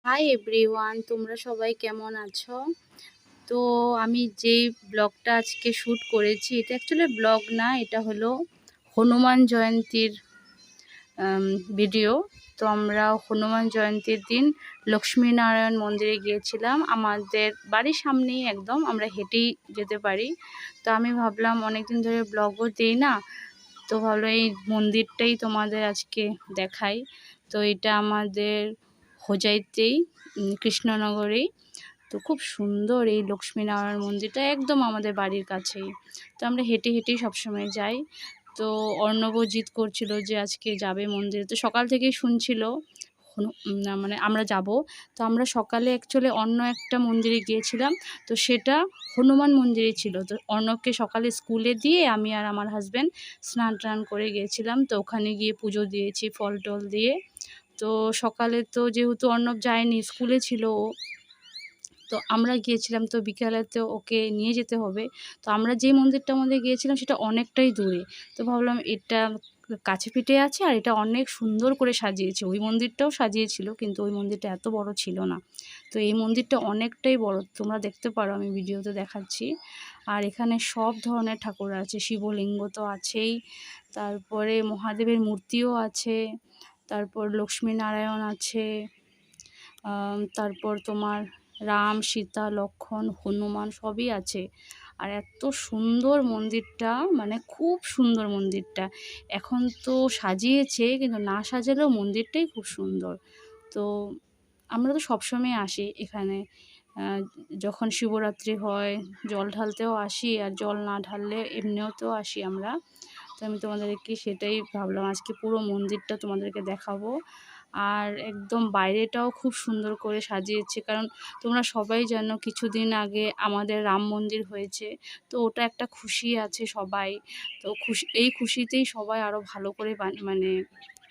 Hi everyone, তোমরা সবাই কেমন আছো? তো আমি যেই ব্লগটা আজকে শ্যুট করেছি, এটা অ্যাকচুয়ালি ব্লগ না, এটা হলো হনুমান জয়ন্তীর ভিডিও। তো আমরা হনুমান জয়ন্তীর দিন লক্ষ্মীনারায়ণ মন্দিরে গিয়েছিলাম। আমাদের বাড়ির সামনেই একদম, আমরা হেঁটেই যেতে পারি। তো আমি ভাবলাম অনেকদিন ধরে ব্লগও দিই না, তো ভাবলাম এই মন্দিরটাই তোমাদের আজকে দেখাই। তো এটা আমাদের হোজাইতেই, কৃষ্ণনগরেই। তো খুব সুন্দর এই লক্ষ্মীনারায়ণ মন্দিরটা, একদম আমাদের বাড়ির কাছেই। তো আমরা হেঁটে হেঁটেই সবসময় যাই। তো অর্ণবও জিদ করছিল যে আজকে যাবে মন্দিরে, তো সকাল থেকেই শুনছিল মানে আমরা যাব। তো আমরা সকালে অ্যাকচুয়ালি অন্য একটা মন্দিরে গিয়েছিলাম, তো সেটা হনুমান মন্দিরে ছিল। তো অর্ণবকে সকালে স্কুলে দিয়ে আমি আর আমার হাজব্যান্ড স্নান টান করে গিয়েছিলাম। তো ওখানে গিয়ে পুজো দিয়েছি ফল টল দিয়ে। তো সকালে তো যেহেতু অর্ণব যায়নি, স্কুলে ছিল ও, তো আমরা গিয়েছিলাম। তো বিকেলে তো ওকে নিয়ে যেতে হবে। তো আমরা যে মন্দিরটার মধ্যে গিয়েছিলাম সেটা অনেকটাই দূরে। তো ভাবলাম এটা কাছে পিঠে আছে আর এটা অনেক সুন্দর করে সাজিয়েছে। ওই মন্দিরটাও সাজিয়েছিল, কিন্তু ওই মন্দিরটা এত বড় ছিল না। তো এই মন্দিরটা অনেকটাই বড়, তোমরা দেখতে পারো, আমি ভিডিওতে দেখাচ্ছি। আর এখানে সব ধরনের ঠাকুর আছে, শিবলিঙ্গ তো আছেই, তারপরে মহাদেবের মূর্তিও আছে, তারপর লক্ষ্মীনারায়ণ আছে, তারপর তোমার রাম, সীতা, লক্ষ্মণ, হনুমান সবই আছে। আর এত সুন্দর মন্দিরটা, মানে খুব সুন্দর মন্দিরটা। এখন তো সাজিয়েছে, কিন্তু না সাজালেও মন্দিরটাই খুব সুন্দর। তো আমরা তো সবসময় আসি এখানে, যখন শিবরাত্রি হয় জল ঢালতেও আসি, আর জল না ঢাললে এমনিতেও আসি আমরা। তো আমি তোমাদেরকে সেটাই ভাবলাম আজকে পুরো মন্দিরটা তোমাদেরকে দেখাবো। আর একদম বাইরেটাও খুব সুন্দর করে সাজিয়েছে, কারণ তোমরা সবাই জানো কিছুদিন আগে আমাদের রাম মন্দির হয়েছে। তো ওটা একটা খুশি আছে সবাই। তো এই খুশিতেই সবাই আরও ভালো করে মানে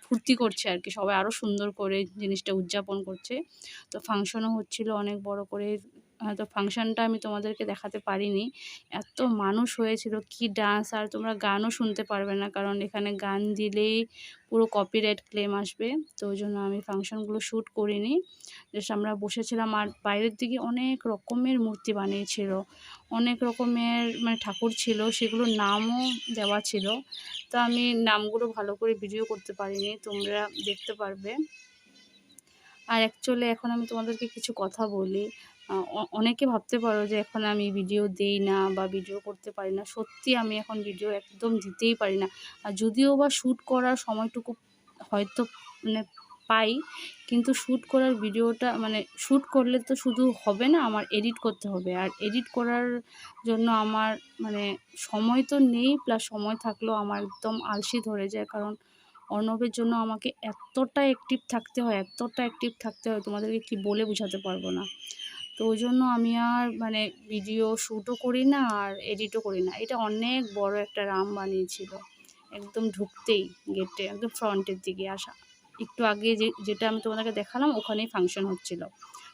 ফুর্তি করছে আর কি, সবাই আরও সুন্দর করে জিনিসটা উদযাপন করছে। তো ফাংশনও হচ্ছিল অনেক বড় করে। তো ফাংশনটা আমি তোমাদেরকে দেখাতে পারিনি, এত মানুষ হয়েছিল, কি ডান্স! আর তোমরা গানও শুনতে পারবে না, কারণ এখানে গান দিলেই পুরো কপিরাইট ক্লেম আসবে। তো ওই জন্য আমি ফাংশনগুলো শ্যুট করিনি, জাস্ট আমরা বসেছিলাম। আর বাইরের দিকে অনেক রকমের মূর্তি বানিয়েছিল, অনেক রকমের মানে ঠাকুর ছিল, সেগুলোর নামও দেওয়া ছিল। তো আমি নামগুলো ভালো করে ভিডিও করতে পারিনি, তোমরা দেখতে পারবে। আর অ্যাকচুয়ালি এখন আমি তোমাদেরকে কিছু কথা বলি। অনেকে ভাবতে পারো যে এখন আমি ভিডিও দেই না বা ভিডিও করতে পারি না। সত্যি আমি এখন ভিডিও একদম দিতেই পারি না। আর যদিও বা শ্যুট করার সময়টুকু হয়তো মানে পাই, কিন্তু শ্যুট করার ভিডিওটা মানে শ্যুট করলে তো শুধু হবে না, আমার এডিট করতে হবে। আর এডিট করার জন্য আমার মানে সময় তো নেই, প্লাস সময় থাকলেও আমার একদম আলসি ধরে যায়, কারণ অর্ণবের জন্য আমাকে এতটা অ্যাক্টিভ থাকতে হয়, এতটা অ্যাক্টিভ থাকতে হয়, তোমাদেরকে কি বলে বোঝাতে পারবো না। তো ওই জন্য আমি আর মানে ভিডিও শ্যুটও করি না আর এডিটও করি না। এটা অনেক বড় একটা রাম বানিয়েছিল, একদম ঢুকতেই গেটে একদম ফ্রন্টের দিকে আসা। একটু আগে যেটা আমি তোমাদেরকে দেখালাম ওখানেই ফাংশন হচ্ছিল।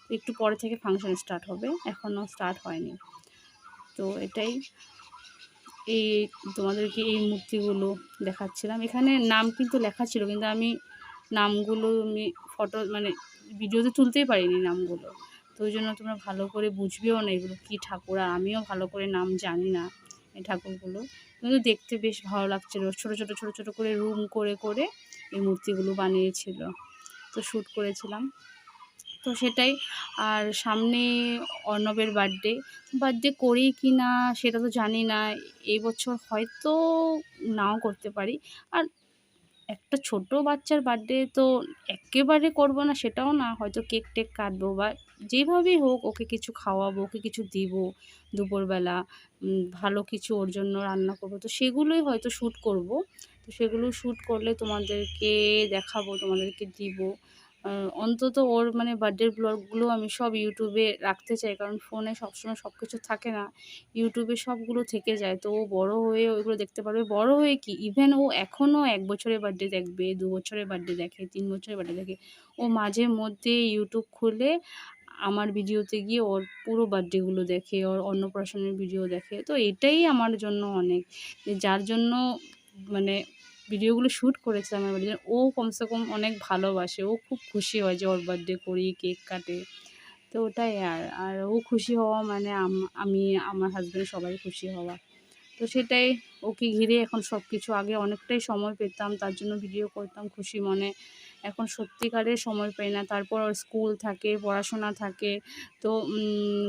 তো একটু পরে থেকে ফাংশন স্টার্ট হবে, এখনও স্টার্ট হয়নি। তো এটাই, এই তোমাদেরকে এই মূর্তিগুলো দেখাচ্ছিলাম। এখানে নাম কিন্তু লেখা ছিল, কিন্তু আমি নামগুলো আমি ফটো মানে ভিডিওতে তুলতেই পারিনি নামগুলো। তো ওই জন্য তোমরা ভালো করে বুঝবেও না এগুলো কী ঠাকুর, আর আমিও ভালো করে নাম জানি না এই ঠাকুরগুলো। কিন্তু দেখতে বেশ ভালো লাগছিলো, ছোটো ছোটো ছোটো ছোটো করে রুম করে করে এই মূর্তিগুলো বানিয়েছিল। তো শ্যুট করেছিলাম, তো সেটাই। আর সামনে অর্ণবের বার্থডে করি কি না সেটা তো জানি না, এই বছর হয়তো নাও করতে পারি। আর একটা ছোট বাচ্চার বার্থডে তো একেবারে করব না সেটাও না, হয়তো কেক টেক কাটবো বা যেভাবেই হোক ওকে কিছু খাওয়াবো, ওকে কিছু দিব দুপুরবেলা, ভালো কিছু ওর জন্য রান্না করব, তো সেগুলোই হয়তো শ্যুট করব। তো সেগুলো শ্যুট করলে তোমাদেরকে দেখাবো, তোমাদেরকে দিব। অন্তত ওর মানে বার্থডের ব্লগগুলো আমি সব ইউটিউবে রাখতে চাই, কারণ ফোনে সবসময় সব কিছু থাকে না, ইউটিউবে সবগুলো থেকে যায়। তো ও বড়ো হয়ে ওইগুলো দেখতে পারবে। বড় হয়ে কি, ইভেন ও এখনও 1 বছরের বার্থডে দেখবে, 2 বছরের বার্থডে দেখে, 3 বছরের বার্থডে দেখে। ও মাঝে মধ্যে ইউটিউব খুলে আমার ভিডিওতে গিয়ে ওর পুরো বার্থডেগুলো দেখে, ওর অন্নপ্রাশনের ভিডিও দেখে। তো এটাই আমার জন্য অনেক, যার জন্য মানে ভিডিওগুলো শ্যুট করেছিলাম আমার বার্থডে, ও কমসে কম অনেক ভালোবাসে, ও খুব খুশি হয় যে ওর বার্থডে করি, কেক কাটে। তো ওটাই আর ও খুশি হওয়া মানে আমি, আমার হাসব্যান্ড সবাই খুশি হওয়া। তো সেটাই, ওকে ঘিরে এখন সব কিছু। আগে অনেকটাই সময় পেতাম, তার জন্য ভিডিও করতাম খুশি মনে। এখন সত্যিকারের সময় পাই না। তারপর ওর স্কুল থাকে, পড়াশোনা থাকে। তো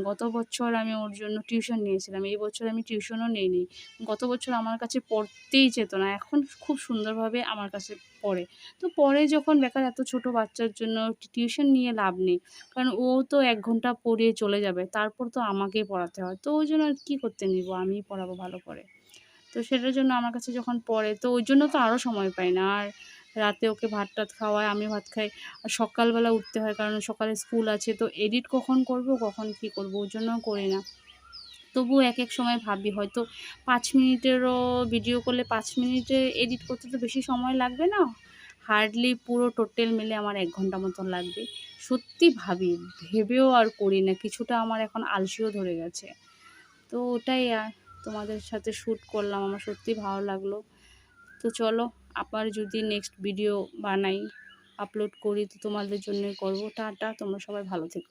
গত বছর আমি ওর জন্য টিউশন নিয়েছিলাম। এই বছর আমি টিউশনও নেইনি। গত বছর আমার কাছে পড়তেই যেত না। এখন খুব সুন্দরভাবে আমার কাছে পড়ে। তো পরে যখন বেকার এত ছোট বাচ্চার জন্য টিউশন নিয়ে লাভ নেই। কারণ ও তো ১ ঘন্টা পড়িয়ে চলে যাবে। তারপর তো আমাকেই পড়াতে হয়। তো ওই জন্য আর কি করতে নিব? আমিই পড়াবো ভালো করে। তো সেটার জন্য আমার কাছে যখন পড়ে, তো ওই জন্য তো আরও সময় পাই না। আর রাতে ওকে ভাত-টাত খাওয়াই, আমি ভাত খাই। আর সকালবেলা উঠতে হয়, কারণ সকালে স্কুল আছে। তো এডিট কখন করব, কখন কী করব, ওই জন্যও করি না। তবুও এক সময় ভাবি হয়তো ৫ মিনিটেরও ভিডিও করলে ৫ মিনিটে এডিট করতে তো বেশি সময় লাগবে না। হার্ডলি পুরো টোটাল মিলে আমার ১ ঘন্টা মতন লাগবে। সত্যি ভাবি, ভেবেও আর করি না। কিছুটা আমার এখন আলসেও ধরে গেছে। তো ওটাই তোমাদের সাথে শ্যুট করলাম। আমার সত্যিই ভালো লাগলো। তো চলো, আবার যদি নেক্সট ভিডিও বানাই, আপলোড করি, তো তোমাদের জন্যই করব। টাটা, তোমরা সবাই ভালো থেকো।